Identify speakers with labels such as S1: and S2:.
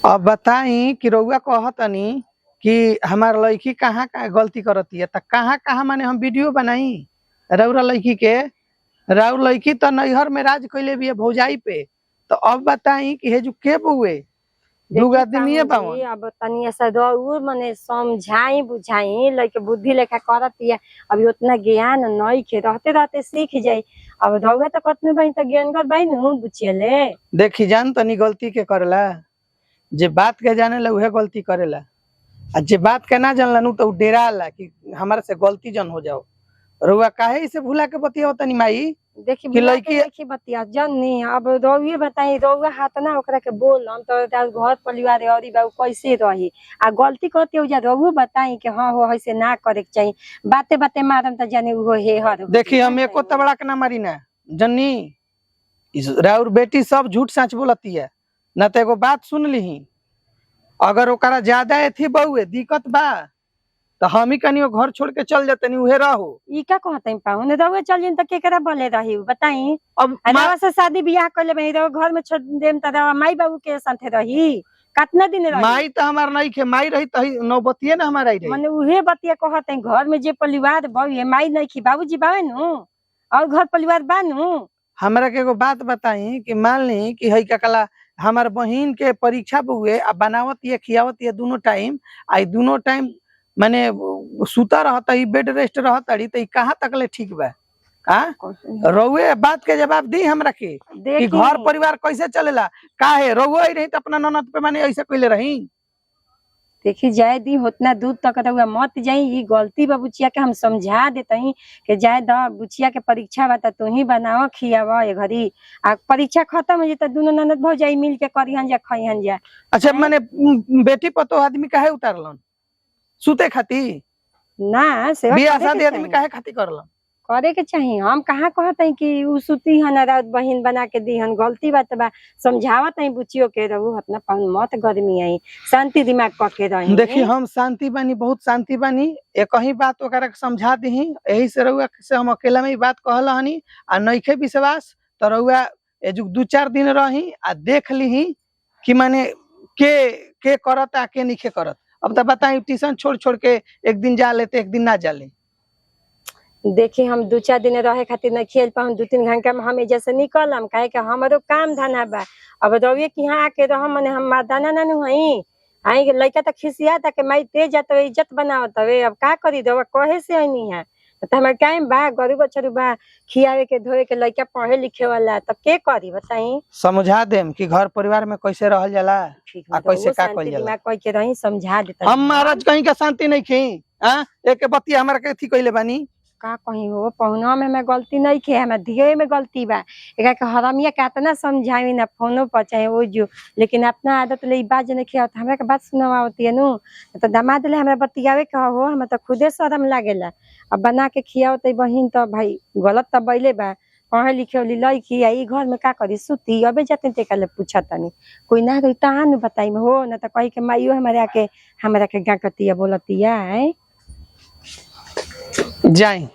S1: अब बताई कि रउआ कहतनी कि हमार लड़की कहाँ कहाँ गलती करती है, कहाँ कहाँ माने हम वीडियो बनाई रउरा लड़की के। राउर लड़की तो नैहर में राज कैले भी है भौजाई पे। तो अब बताई कि हेजू के बुए दूगो आदमी बावन।
S2: अब तनी ऐसा दौर मने समझाई बुझाई लइके बुद्धि लेखा करती है। अभी उतना ज्ञान नहीं खे रहते रहते सीख जाई। अब दौगे तो कतने बहन तो ज्ञान कर बहन हूँ बुझेले।
S1: देखी जान तनी गलती के करेला, जे बात के जाने ला उहे गलती करेला, आ जे बात के ना जानला नु तो डेरा ला कि हमारे से गलती जन हो जाओ। रुआ काहे इसे भूला के बतिया तनी माई
S2: देखी
S1: कि
S2: लड़की बतिया जन्नी। अब रउए बताई रउआ हाथ ना ओकरा के बोल हम तो घर परिवार औरी बाबू कैसे रही आ गलती करते हो जा रउए बताई कि हाँ हो ऐसे ना करे के चाहिए। बाते बाते मारम तो जाने वो हे हर
S1: देखी हम एको तबड़ा के ना मारी ना जन्नी। राउर बेटी सब झूठ सच बोलती है ना। तो एगो बात सुन ली, अगर ओकरा ज्यादा एथी बहुए दिक्कत बा तो हम ही कनी घर छोड़ के चल जाते नहीं उहे रहो।
S2: ई का कहते पाहुन रउए चल जिन त केकरा बोले रही बताई।
S1: अब
S2: रउआ से शादी बियाह कर ले घर में छोड़ देम त माई बाबू के साथे रही कितना दिन रही।
S1: माई तो हमार नहीं खे, माई रही तो नौबतिये ना हमारा रही।
S2: माने उहे बतिया कहते घर में जे परिवार बहु माई नहीं खी बाबूजी बावे नु और घर परिवार बानू। हमरा
S1: के एगो बात बताई कि मान ली कि हई कला हमार बहिन के परीक्षा बुए आ बनावत ये खियावत ये दोनों टाइम आई दोनों टाइम माने सुता रहता ही बेड रेस्ट रहता तो कहाँ तक ले ठीक बा। रउए बात के जवाब दी हमरा के कि घर परिवार कैसे चलेला। काहे रउए रही तो अपना ननद पे माने ऐसे कैले रही।
S2: देखी जाए दी उतना दूर तक रउआ मत जाई। ई गलती बा बुचिया के हम समझा देतही कि जाए द बुचिया के परीक्षा बा तू ही बनाव खियावा ए घड़ी आ परीक्षा खत्म हो जाए दोनों ननद भौजाई मिल के करिहन जा खइहन जा।
S1: अच्छा माने बेटी पतो आदमी काहे उतारलन सुते खाती
S2: ना सेवा
S1: बियाह शादी आदमी काहे खाती करलन
S2: करे के चाहिए। हम कहाँ कहते कि उ सुती हन रात बहिन बना के दी हन गलती बात बा समझावत है बुचियो के रहू अपना पाउन मत गर्मी आई शांति दिमाग पके रही।
S1: देखी हम शांति बानी बहुत शांति बानी एक ही बात ओकरा के समझा दी यही से रउआ से हम अकेला में ही बात कहल हनी आ नइखे विश्वास तो रउआ एजु 2-4 दिन रही आ देख ली कि माने के करत आ के नहीं करत। अब तो बताई ट्यूशन छोड़ छोड़ के एक दिन जा लेते एक दिन ना जा ले।
S2: देखिए हम 2-4 दिन रहे खातिर न खेल पाऊँ 2-3 घंटा में हम जैसे निकलम काहे कि हमारो काम धना बा। अब रउए कि यहाँ आके रह मने हम मादाना ना हई आई लइका त खिसिया त के माई तेज जात इज्जत बनावत हवे। अब का करी रउआ कहे से आईनी है तो हमार टाइम बा गरीब बच्चा बा खियावे के धोए के लइका पढ़े लिखे वाला तब के करी बताई।
S1: समझा देम कि घर परिवार में कैसे रहल जाला आ कैसे का कइल जाला।
S2: मैं कह के रही समझा देता
S1: हम महाराज कहीं का शांति नहीं खी एक बतिया हमरा के थी कइले बानी
S2: का कहीं हो पहुना में मैं गलती नहीं खे हमारे दिए में गलती बा। एक के हरमिया कितना समझाई ना फोनो पर चाहे वो जो लेकिन अपना आदत ले बात नहीं खे हमरा के बात सुनवाती है नु तो दामाद ले हमरा बतियावे कह हो हम तो खुदे शर्म लागेला। अब बना के खियावत बहिन तो भाई गलत तो बैले बा पढ़े लिखे वाली लड़की आई घर में का करी सुती अबे जाते ते पूछा तनी कोई ना रही तहां बताई में हो ना तो कही के माइयो हमरा के गाकतिया बोलतिया है
S1: जाई।